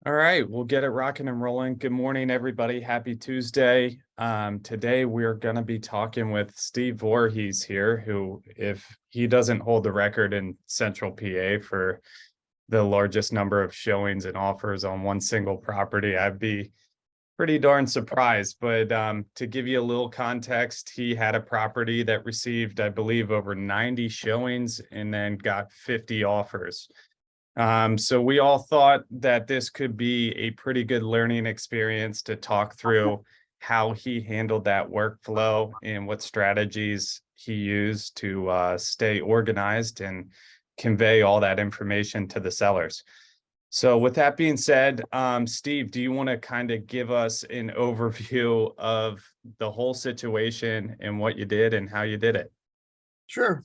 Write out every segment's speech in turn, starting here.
All right, we'll get it rocking and rolling. Good morning, everybody. Happy Tuesday. Today we're going to be talking with Steve Voorhees here, who, if he doesn't hold the record in Central PA for the largest number of showings and offers on one single property, I'd be pretty darn surprised. But to give you a little context, he had a property that received, I believe, over 90 showings and then got 50 offers. So we all thought that this could be a pretty good learning experience to talk through how he handled that workflow and what strategies he used to stay organized and convey all that information to the sellers. So with that being said, Steve, do you want to kind of give us an overview of the whole situation and what you did and how you did it? Sure.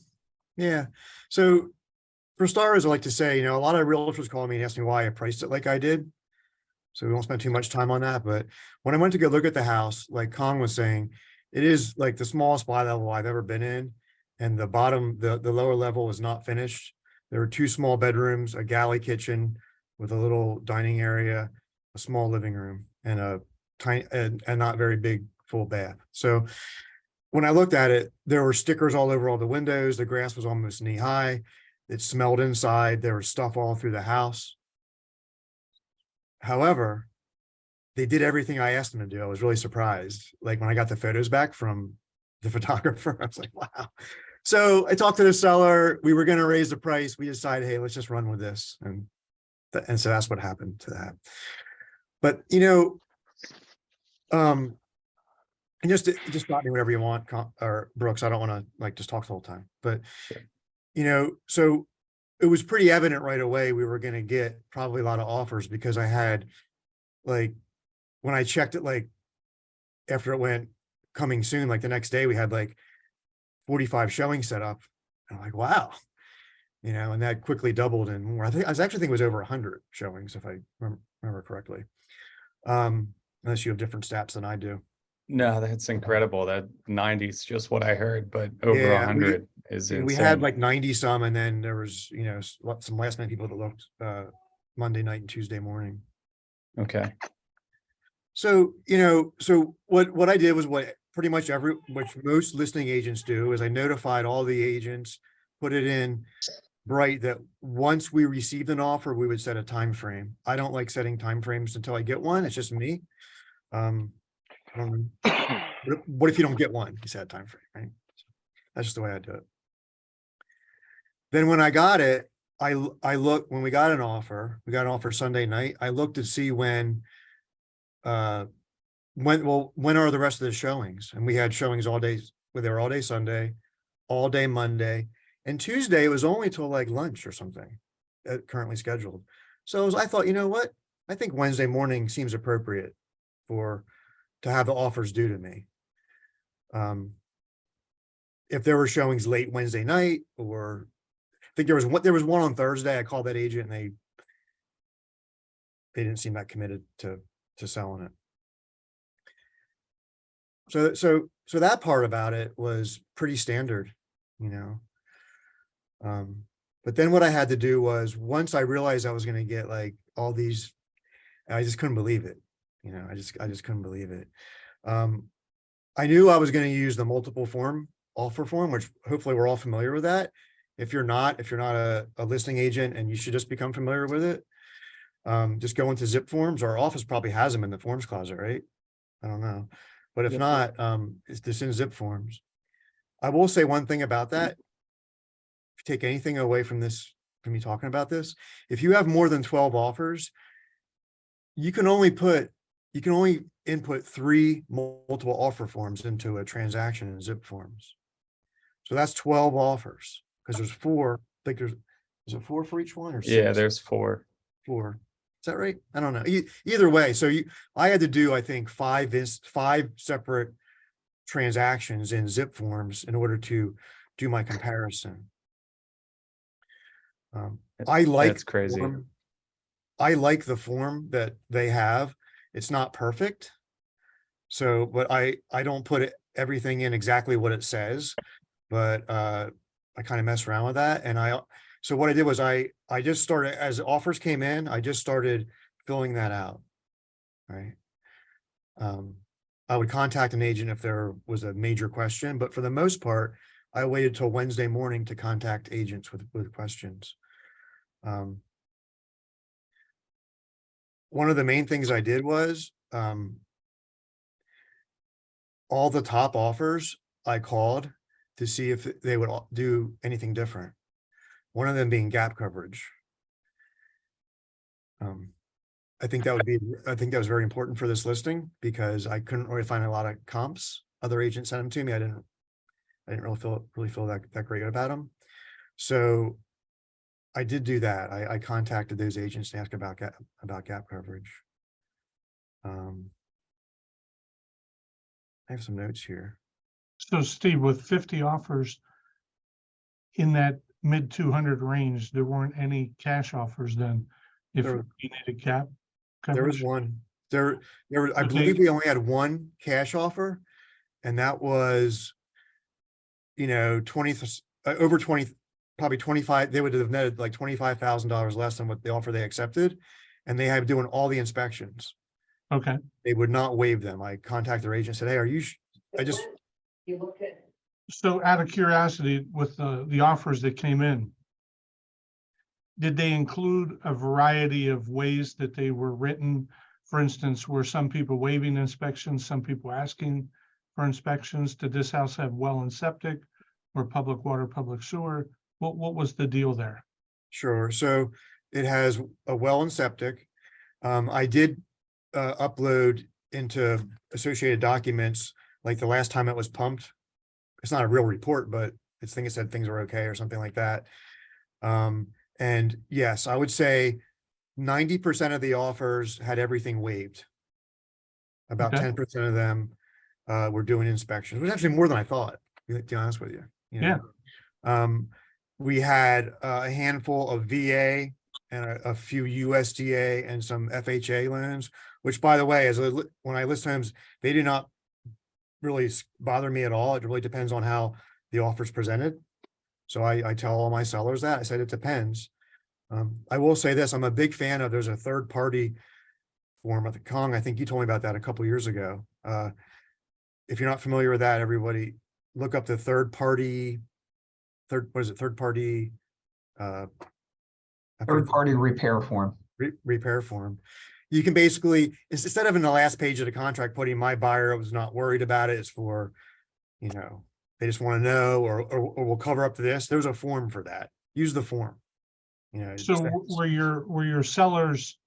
Yeah. So for starters, I like to say, a lot of realtors call me and ask me why I priced it like I did. So we won't spend too much time on that. But when I went to go look at the house, like Kong was saying, it is like the smallest buy level I've ever been in. And the bottom, the lower level is not finished. There were 2 small bedrooms, a galley kitchen with a little dining area, a small living room, and a tiny and not very big full bath. So when I looked at it, there were stickers all over all the windows. The grass was almost knee high. It smelled inside. There was stuff all through the house. However, they did everything I asked them to do. I was really surprised. Like when I got the photos back from the photographer, I was like, wow. So I talked to the seller. We were going to raise the price. We decided, hey, let's just run with this. And so that's what happened to that. But, and just stop me whatever you want, or Brooks. I don't want to just talk the whole time, but so it was pretty evident right away we were going to get probably a lot of offers, because I had, like, when I checked it, like after it went coming soon, like the next day we had like 45 showings set up. I'm like, wow, and that quickly doubled and more. I actually think it was over 100 showings, if I remember correctly. Unless you have different stats than I do. No, that's incredible. That 90 is just what I heard, but over 100 is insane. We had like 90 some, and then there was, some last minute people that looked Monday night and Tuesday morning. Okay. So, so what I did was what pretty much most listing agents do is I notified all the agents, put it in bright that once we received an offer, we would set a time frame. I don't like setting time frames until I get one. It's just me. What if you don't get one? You set a time frame, right? That's just the way I do it. Then when I got it, I looked, when we got an offer Sunday night. I looked to see when are the rest of the showings? And we had showings all day. They were all day Sunday, all day Monday, and Tuesday it was only till like lunch or something, currently scheduled. So I thought, you know what? I think Wednesday morning seems appropriate to have the offers due to me. If there were showings late Wednesday night, or I think there was one on Thursday. I called that agent and they didn't seem that committed to selling it. So that part about it was pretty standard, but then what I had to do was, once I realized I was going to get like all these, I just couldn't believe it. I just couldn't believe it. I knew I was going to use the multiple offer form, which hopefully we're all familiar with that. If you're not a listing agent, and you should just become familiar with it, just go into zip forms. Our office probably has them in the forms closet, right? I don't know, but if not, it's just in zip forms. I will say one thing about that. If you take anything away from me talking about this, if you have more than 12 offers, you can only input 3 multiple offer forms into a transaction in zip forms. So that's 12 offers, because there's 4. I think is it 4 for each one, or 6? Yeah, there's 4. 4. Is that right? I don't know. Either way, so I had to do, I think, 5 separate transactions in zip forms in order to do my comparison. That's crazy. I like the form that they have. It's not perfect. So, but I don't put everything in exactly what it says, but I kind of mess around with that. And so what I did was I just started, as offers came in, I just started filling that out, right? I would contact an agent if there was a major question, but for the most part, I waited till Wednesday morning to contact agents with questions. One of the main things I did was, all the top offers I called to see if they would do anything different. One of them being gap coverage. I think that was very important for this listing because I couldn't really find a lot of comps. Other agents sent them to me. I didn't really feel that great about them. So I did do that. I contacted those agents to ask about gap coverage. I have some notes here. So Steve, with 50 offers in that mid 200 range, there weren't any cash offers then. If There- you needed gap There was coverage, one. I Okay. believe we only had one cash offer, and that was, 20 over 20, probably 25. They would have netted like $25,000 less than what the offer they accepted, and they had doing all the inspections. okay. They would not waive them. I contacted their agent, said, "Hey, are you?" I just You look at. So out of curiosity, with the offers that came in, did they include a variety of ways that they were written? For instance, were some people waiving inspections, some people asking for inspections? Did this house have well and septic or public water, public sewer? What was the deal there? Sure. So it has a well and septic. I did upload into associated documents, like the last time it was pumped. It's not a real report, but I think it said things are okay or something like that. And yes, I would say 90% of the offers had everything waived. About Okay. 10% of them were doing inspections, which is actually more than I thought, to be honest with you. Yeah. We had a handful of VA and a few USDA and some FHA loans, which, by the way, when I list homes, they do not really bother me at all. It really depends on how the offer's presented. So I tell all my sellers that. I said it depends. I will say this: I'm a big fan of. There's a third party form at the Kong. I think you told me about that a couple years ago. If you're not familiar with that, everybody look up the third party Third-party repair form. repair form. You can basically, instead of in the last page of the contract putting my buyer was not worried about it, it's for, they just want to know, or we'll cover up to this. There's a form for that. Use the form. So were your sellers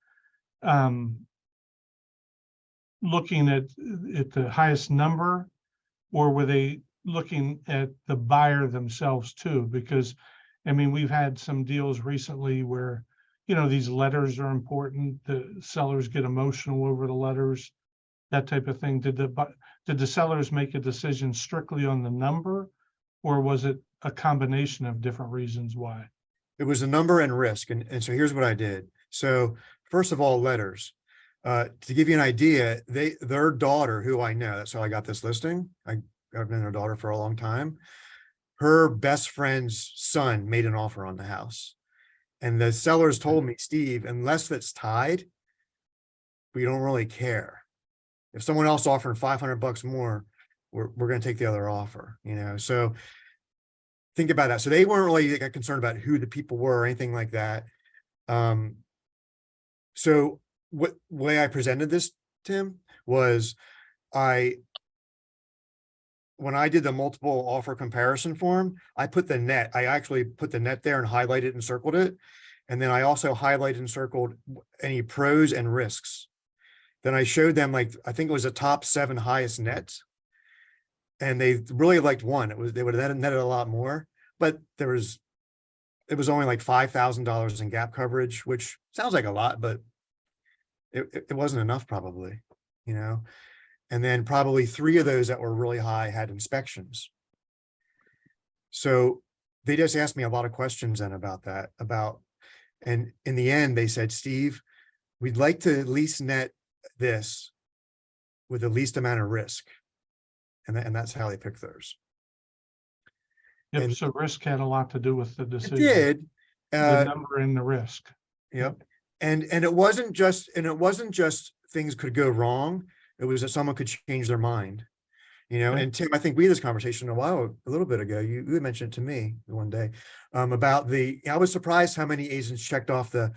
looking at the highest number, or were they looking at the buyer themselves too? Because I mean, we've had some deals recently where, these letters are important. The sellers get emotional over the letters, that type of thing. Did the sellers make a decision strictly on the number, or was it a combination of different reasons why? It was a number and risk. And so here's what I did. So first of all, letters. To give you an idea, their daughter, who I know, that's how I got this listing. I've known their daughter for a long time. Her best friend's son made an offer on the house. And the sellers told me, Steve, unless it's tied, we don't really care. If someone else offered $500 more, we're going to take the other offer, So think about that. So they weren't really concerned about who the people were or anything like that. So what way I presented this, Tim, was when I did the multiple offer comparison form, I actually put the net there and highlighted and circled it. And then I also highlighted and circled any pros and risks. Then I showed them, I think it was the top 7 highest nets. And they really liked one. They would have netted a lot more, but it was only like $5,000 in gap coverage, which sounds like a lot, but it wasn't enough probably, And then probably 3 of those that were really high had inspections. So they just asked me a lot of questions then about that, and in the end, they said, Steve, we'd like to at least net this with the least amount of risk. And that's how they picked theirs. Yep. And so risk had a lot to do with the it decision. did. The number and the risk. Yep. And it wasn't just things could go wrong. It was that someone could change their mind. Okay. And Tim, I think we had this conversation a little bit ago. You had mentioned it to me one day, about I was surprised how many agents checked off the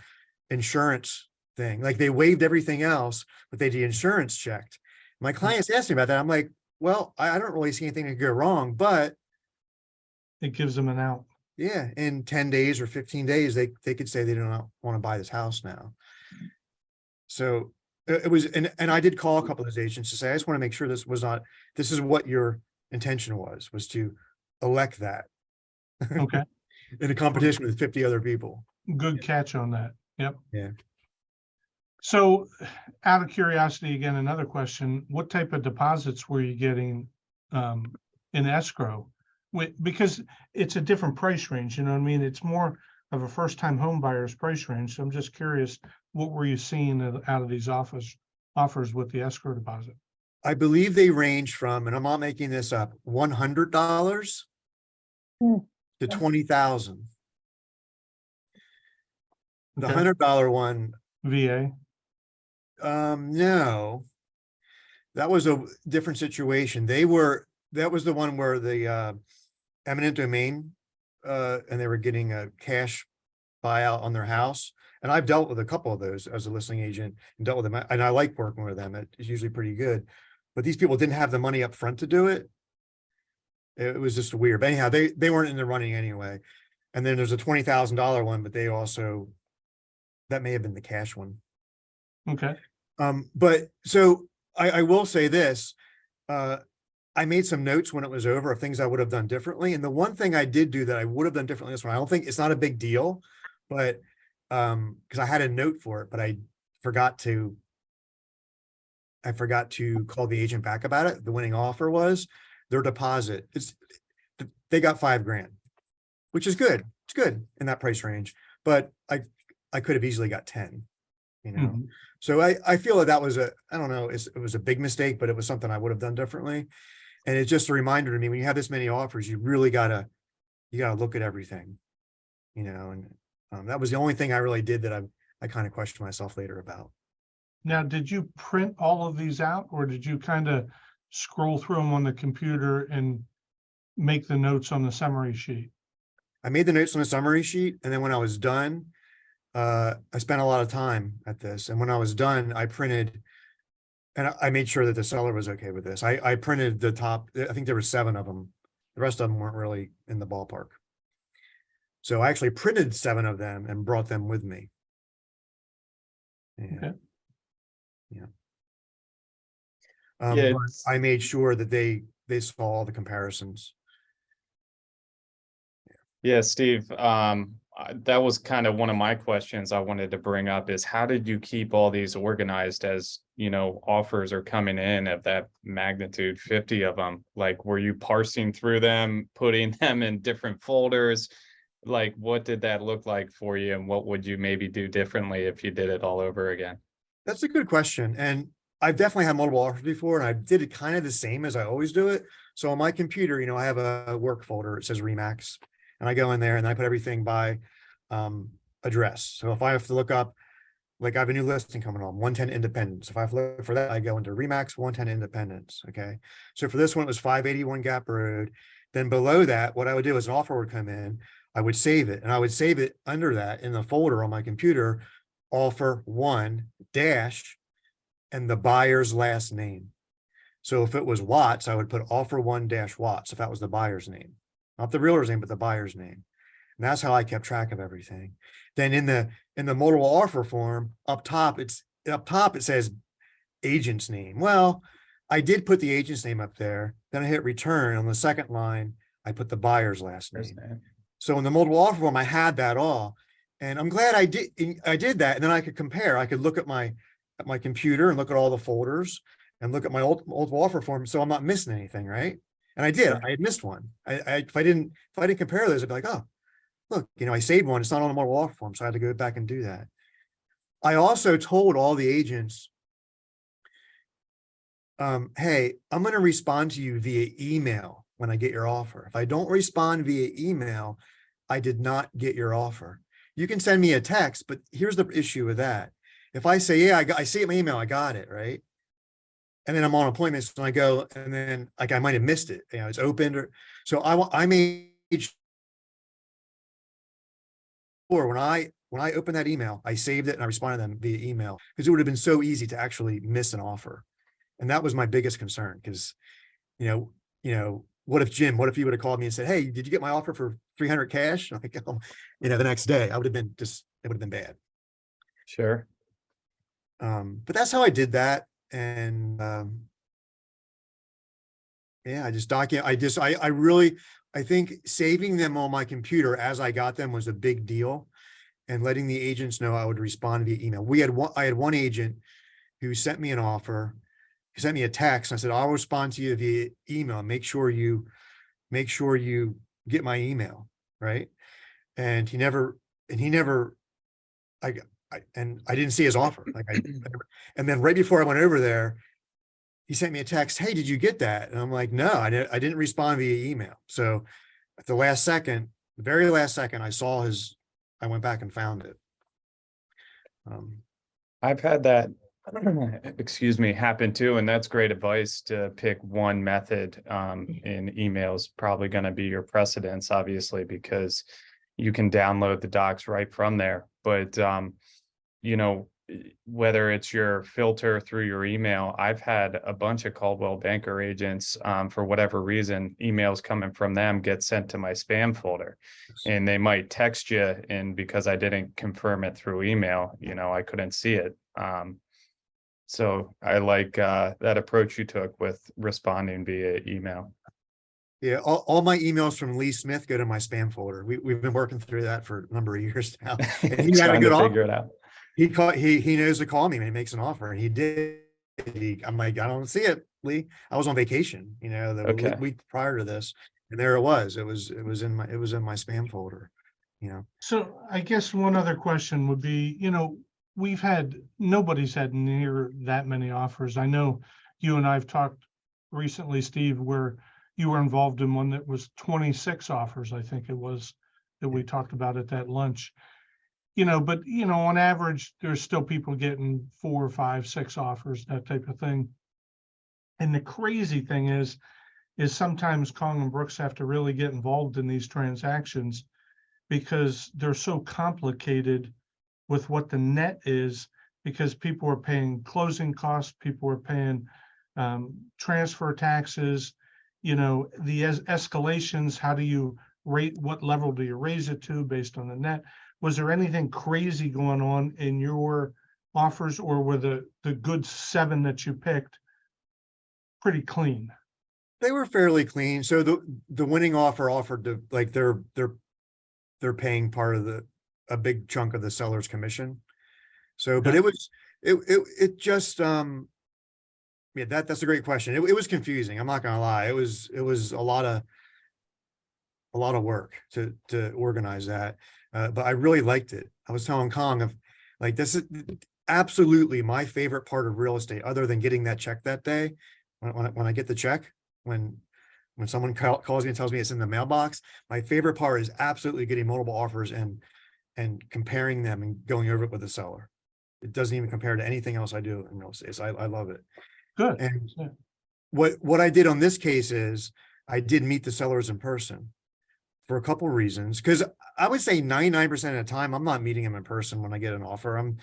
insurance thing. Like they waived everything else, but they did insurance checked. My clients asked me about that. I'm like, well, I don't really see anything that could go wrong, but It gives them an out. yeah, in 10 days or 15 days, they could say they do not want to buy this house now. So it was, and I did call a couple of those agents to say, I just want to make sure this is what your intention was to elect that Okay, in a competition with 50 other people. good catch on that. Yep. Yeah. So out of curiosity, again, another question, what type of deposits were you getting in escrow? Because it's a different price range, you know what I mean? It's more of a first-time home buyer's price range. So I'm just curious, what were you seeing out of these offers with the escrow deposit? I believe they range from, and I'm not making this up, $100 to 20,000. The Okay. $100 one, VA? no, that was a different situation. That was the one where the eminent domain, and they were getting a cash buyout on their house. And I've dealt with a couple of those as a listing agent and dealt with them. And I like working with them. It's usually pretty good. But these people didn't have the money up front to do it. It was just weird. But anyhow, they weren't in the running anyway. And then there's a $20,000 one, but that may have been the cash one. Okay. But so I will say this, I made some notes when it was over of things I would have done differently. And the one thing I did do that I would have done differently this one, I don't think it's not a big deal, but because I had a note for it, but I forgot to call the agent back about it. The winning offer was their deposit. They got $5,000, which is good. It's good in that price range, but I could have easily got 10, Mhm. So I feel that was I don't know, it was a big mistake, but it was something I would have done differently. And it's just a reminder to me, when you have this many offers, you really gotta look at everything, and that was the only thing I really did that I kind of questioned myself later about. Now, did you print all of these out, or did you kind of scroll through them on the computer and make the notes on the summary sheet? I made the notes on the summary sheet, and then when I was done, I spent a lot of time at this. And when I was done, I printed, and I made sure that the seller was okay with this. I printed the top, I think there were 7 of them. The rest of them weren't really in the ballpark. So I actually printed 7 of them and brought them with me. Okay. Yeah. Yeah, But I made sure that they saw all the comparisons. Yeah, Steve, that was kind of one of my questions I wanted to bring up is how did you keep all these organized as, offers are coming in of that magnitude, 50 of them? Like, were you parsing through them, putting them in different folders? Like, what did that look like for you? And what would you maybe do differently if you did it all over again? That's a good question. And I've definitely had multiple offers before, and I did it kind of the same as I always do it. So on my computer, I have a work folder. It says Remax. And I go in there and I put everything by address. So if I have to look up, like I have a new listing coming on, 110 Independence. If I have to look for that, I go into Remax 110 Independence. Okay. So for this one, it was 581 Gap Road. Then below that, what I would do is an offer would come in, I would save it, and I would save it under that in the folder on my computer, offer 1 dash and the buyer's last name. So if it was Watts, I would put offer 1 dash Watts if that was the buyer's name. Not the realtor's name, but the buyer's name. And that's how I kept track of everything. Then in the multiple offer form up top, it says agent's name. Well, I did put the agent's name up there. Then I hit return. On the second line, I put the buyer's last name. So in the multiple offer form, I had that all. And I'm glad I did that. And then I could compare. I could look at my computer and look at all the folders and look at my multiple offer form. So I'm not missing anything, right? And I did. I had missed one. If I didn't compare those, I'd be like, oh, look, I saved one. It's not on the multiple offer form, so I had to go back and do that. I also told all the agents, hey, I'm going to respond to you via email when I get your offer. If I don't respond via email, I did not get your offer. you can send me a text, but here's the issue with that. If I say, yeah, I see it in my email, I got it, right? And then I'm on appointments and I go, and then like I might have missed it, you know, it's opened or, so I made sure when I opened that email, I saved it and I responded to them via email, because it would have been so easy to actually miss an offer. And that was my biggest concern, because, what if he would have called me and said, hey, did you get my offer for 300 cash? Like, the next day I would have been it would have been bad. Sure. But that's how I did that. And, yeah, I just I think saving them on my computer as I got them was a big deal, and letting the agents know I would respond via email. I had one agent who sent me an offer. He sent me a text. I said, I'll respond to you via email. Make sure you get my email. Right. And I didn't see his offer. And then right before I went over there, he sent me a text. Hey, did you get that? And I'm like, no, I didn't respond via email. So at the very last second, I went back and found it. I've had that, excuse me, happen too, and that's great advice to pick one method. In emails, probably going to be your precedence, obviously, because you can download the docs right from there. But whether it's your filter through your email, I've had a bunch of Coldwell Banker agents, for whatever reason, emails coming from them get sent to my spam folder, and they might text you, and because I didn't confirm it through email, I couldn't see it. So I like that approach you took with responding via email. Yeah, all my emails from Lee Smith go to my spam folder. We've been working through that for a number of years now. And he had a Trying good to offer. figure it out. He knows to call me when he makes an offer, and he did. I'm like, I don't see it, Lee. I was on vacation, the week prior to this, and there it was. It was in my spam folder, So I guess one other question would be, nobody's had near that many offers. I know you and I've talked recently, Steve, where you were involved in one that was 26 offers, I think it was, that we talked about at that lunch. But on average, there's still people getting 4, 5, 6 offers, that type of thing. And the crazy thing is sometimes Kong and Brooks have to really get involved in these transactions, because they're so complicated with what the net is, because people are paying closing costs, people are paying transfer taxes, the escalations. How do you rate, what level do you raise it to based on the net? Was there anything crazy going on in your offers, or were the good 7 that you picked pretty clean? They were fairly clean. So the winning offered to, like, they're paying part of a big chunk of the seller's commission. So, but it just, yeah, that's a great question. It was confusing. I'm not gonna lie. It was a lot of work to organize that. But I really liked it. I was telling Kong this is absolutely my favorite part of real estate, other than getting that check that day. When I get the check, when someone calls me and tells me it's in the mailbox, my favorite part is absolutely getting multiple offers and comparing them and going over it with the seller. It doesn't even compare to anything else I do in real estate. So I love it. Good. And what I did on this case is I did meet the sellers in person for a couple of reasons, because I would say 99% of the time I'm not meeting them in person when I get an offer. I'm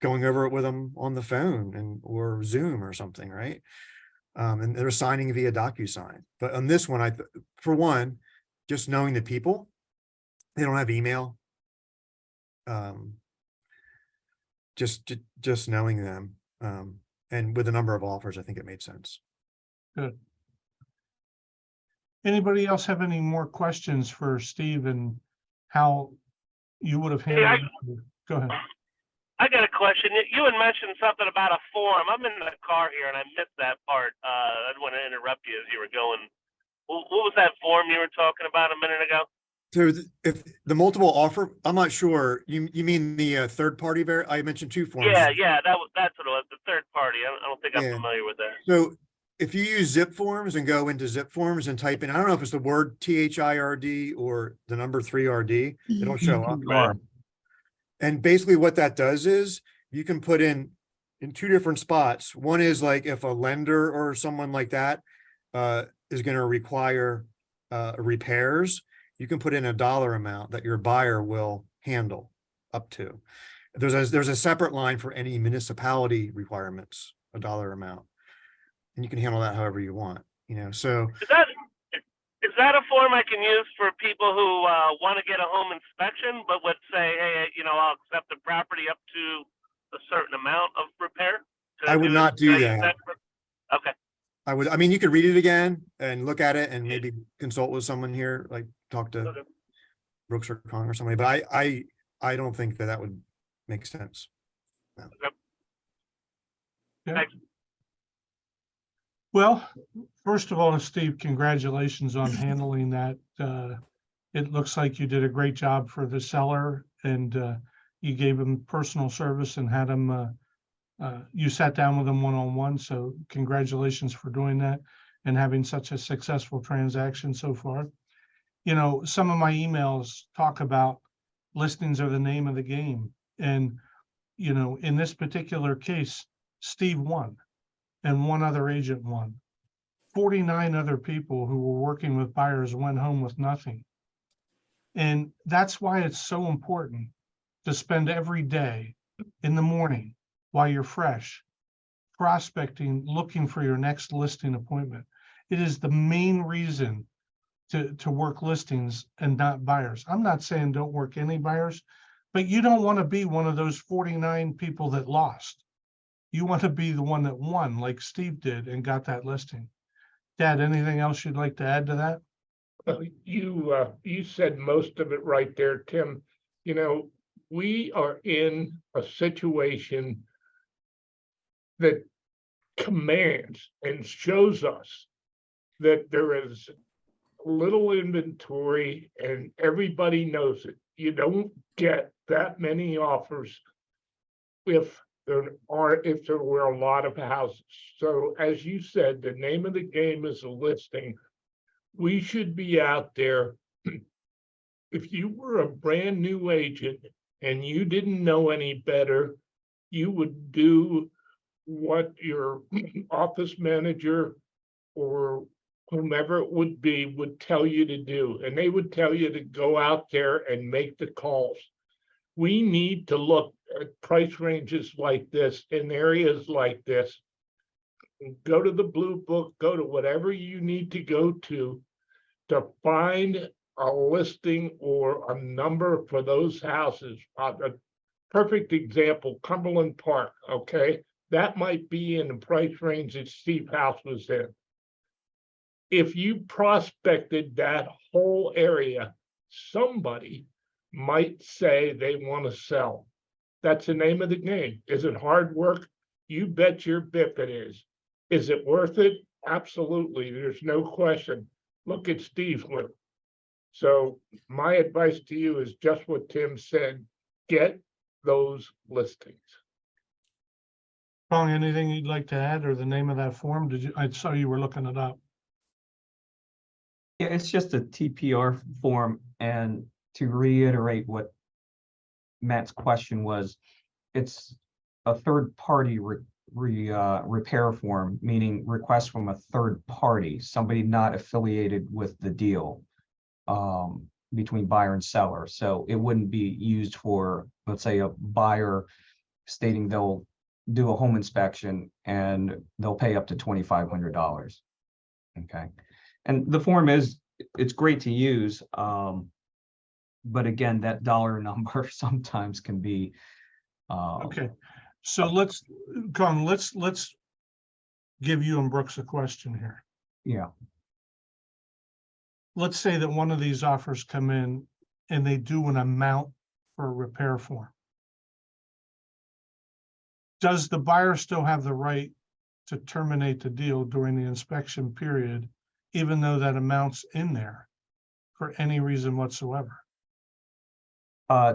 going over it with them on the phone or Zoom or something, right? And they're signing via DocuSign. But on this one, for one, just knowing the people, they don't have email. Just knowing them, and with a number of offers, I think it made sense. Good. Anybody else have any more questions for Steve and how you would have handled it? Go ahead. I got a question. You had mentioned something about a form. I'm in the car here and I missed that part. I didn't want to interrupt you as you were going. What was that form you were talking about a minute ago? So if the multiple offer, I'm not sure. You mean the third party? I mentioned 2 forms. Yeah, that's what it was. The third party. I don't think I'm familiar with that. So if you use zip forms and go into zip forms and type in, I don't know if it's the word THIRD or the number 3RD, it'll show up. Right. And basically what that does is you can put in two different spots. One is like if a lender or someone like that is going to require repairs, you can put in a dollar amount that your buyer will handle up to. There's a separate line for any municipality requirements, a dollar amount. And you can handle that however you want, so. Is that a form I can use for people who want to get a home inspection, but would say, hey, I'll accept the property up to a certain amount of repair? I would not do that. Okay. I mean, you could read it again and look at it and maybe consult with someone here, like talk to Okay. Brooks or Kong or somebody, but I don't think that would make sense. No. Okay. Yeah. Thanks. Well, first of all, Steve, congratulations on handling that. It looks like you did a great job for the seller, and you gave him personal service and had him, you sat down with him one-on-one. So congratulations for doing that and having such a successful transaction so far. Some of my emails talk about listings are the name of the game. And, in this particular case, Steve won. And one other agent won. 49 other people who were working with buyers went home with nothing. And that's why it's so important to spend every day in the morning while you're fresh, prospecting, looking for your next listing appointment. It is the main reason to work listings and not buyers. I'm not saying don't work any buyers, but you don't want to be one of those 49 people that lost. You want to be the one that won, like Steve did, and got that listing. Dad, anything else you'd like to add to that? Well, you said most of it right there, Tim. We are in a situation that commands and shows us that there is little inventory and everybody knows it. You don't get that many offers if there were a lot of houses. So as you said, the name of the game is a listing. We should be out there. If you were a brand new agent and you didn't know any better, you would do what your office manager or whomever it would be would tell you to do. And they would tell you to go out there and make the calls. We need to look at price ranges like this in areas like this. Go to the blue book, go to whatever you need to go to find a listing or a number for those houses. A perfect example, Cumberland Park, okay? That might be in the price range that Steve House was in. If you prospected that whole area, somebody might say they want to sell. That's the name of the game. Is it hard work? You bet your bip it is. Is it worth it? Absolutely. There's no question. Look at Steve's work. So my advice to you is just what Tim said. Get those listings. Kong, anything you'd like to add, or the name of that form? I saw you were looking it up. Yeah, it's just a TPR form, and to reiterate what Matt's question was, it's a third-party repair form, meaning request from a third party, somebody not affiliated with the deal between buyer and seller. So it wouldn't be used for, let's say, a buyer stating they'll do a home inspection and they'll pay up to $2,500. Okay. And the form it's great to use. But again, that dollar number sometimes can be. Okay. So let's give you and Brooks a question here. Yeah. Let's say that one of these offers come in and they do an amount for a repair form. Does the buyer still have the right to terminate the deal during the inspection period, even though that amount's in there for any reason whatsoever?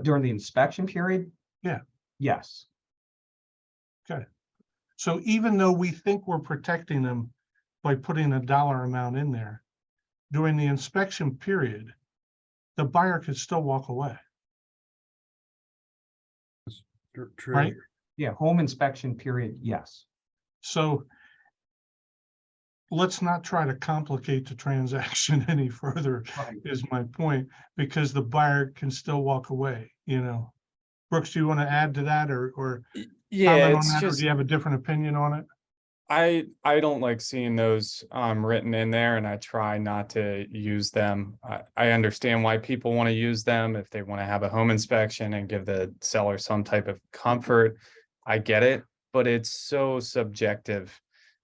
During the inspection period? Yeah. Yes. Okay. So even though we think we're protecting them by putting a dollar amount in there, during the inspection period, the buyer could still walk away. True. right? Yeah, home inspection period, yes. So let's not try to complicate the transaction any further, Right. is my point, because the buyer can still walk away, you know. Brooks, do you want to add to that or Yeah, comment on it's that, or just, do you have a different opinion on it? I don't like seeing those written in there, and I try not to use them. I understand why people want to use them if they want to have a home inspection and give the seller some type of comfort. I get it, but it's so subjective.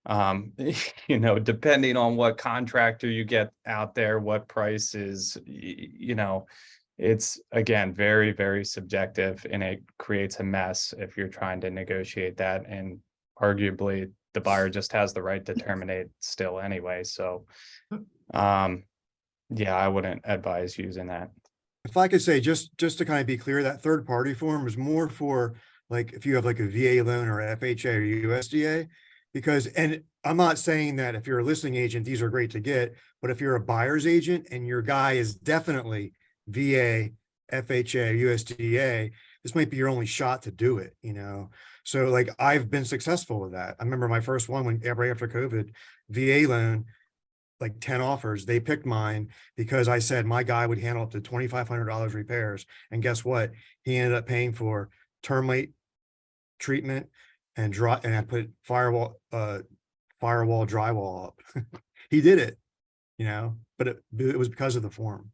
You know, depending on what contractor you get out there, what price is, you know, it's again very, very subjective, and it creates a mess if you're trying to negotiate that. And arguably the buyer just has the right to terminate still anyway. So, yeah, I wouldn't advise using that. If I could say, just to kind of be clear, that third party form is more for like, if you have like a VA loan or FHA or USDA, because, and I'm not saying that if you're a listing agent, these are great to get, but if you're a buyer's agent and your guy is definitely VA, FHA, USDA, this might be your only shot to do it, you know? So like, I've been successful with that. I remember my first one when right after COVID, VA loan, like 10 offers, they picked mine because I said my guy would handle up to $2,500 repairs. And guess what? He ended up paying for termite treatment and I put firewall drywall up. He did it, you know, but it was because of the form.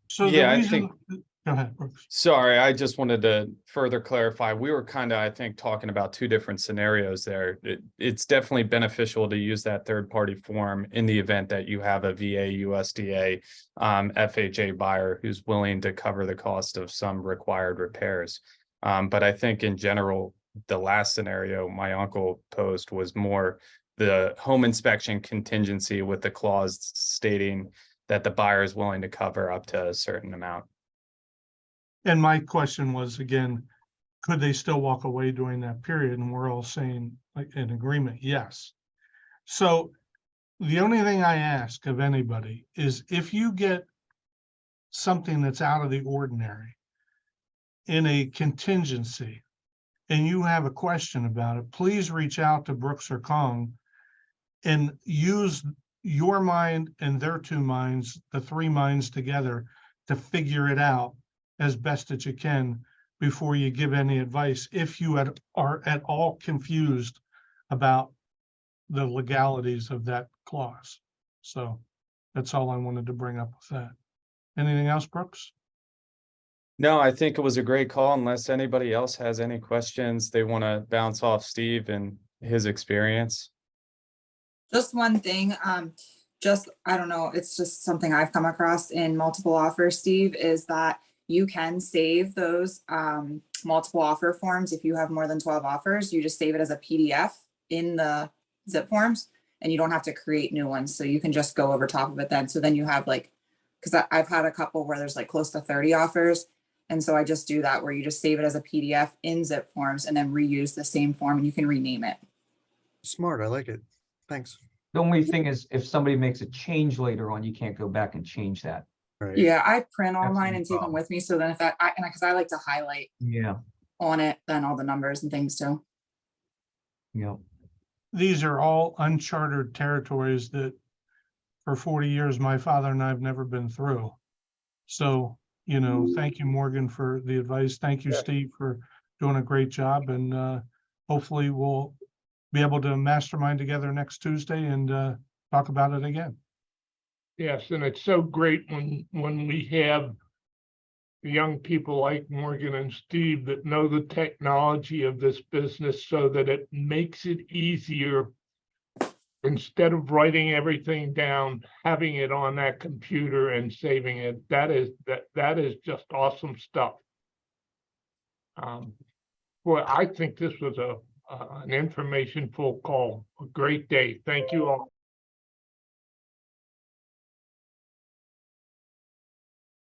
So the Yeah, I reason, think, go ahead, Brooks. sorry, I just wanted to further clarify. We were kind of, I think, talking about two different scenarios there. It's definitely beneficial to use that third-party form in the event that you have a VA, USDA, FHA buyer who's willing to cover the cost of some required repairs. But I think in general, the last scenario my uncle posed was more the home inspection contingency with the clause stating that the buyer is willing to cover up to a certain amount. And my question was, again, could they still walk away during that period? And we're all saying like in agreement, yes. So the only thing I ask of anybody is if you get something that's out of the ordinary in a contingency and you have a question about it, please reach out to Brooks or Kong and use your mind and their two minds, the three minds together, to figure it out as best that you can before you give any advice, if you are at all confused about the legalities of that clause. So that's all I wanted to bring up with that. Anything else, Brooks? No, I think it was a great call. Unless anybody else has any questions they want to bounce off Steve and his experience. Just one thing, I don't know, it's just something I've come across in multiple offers, Steve, is that you can save those multiple offer forms. If you have more than 12 offers, you just save it as a PDF in the zip forms and you don't have to create new ones. So you can just go over top of it then. So then you have like, because I've had a couple where there's like close to 30 offers. And so I just do that where you just save it as a PDF in zip forms and then reuse the same form and you can rename it. Smart, I like it. Thanks. The only thing is if somebody makes a change later on, you can't go back and change that. Right. Yeah, I print all That's mine no and take them problem. with me. So then if that, because I like to highlight Yeah, on it, then all the numbers and things too. yeah. These are all uncharted territories that for 40 years, my father and I have never been through. So, you know, thank you, Morgan, for the advice. Thank you, Yeah. Steve, for doing a great job. And hopefully we'll be able to mastermind together next Tuesday and talk about it again. Yes, and it's so great when we have young people like Morgan and Steve that know the technology of this business so that it makes it easier. Instead of writing everything down, having it on that computer and saving it, that is just awesome stuff. Well, I think this was an information full call. A great day. Thank you all.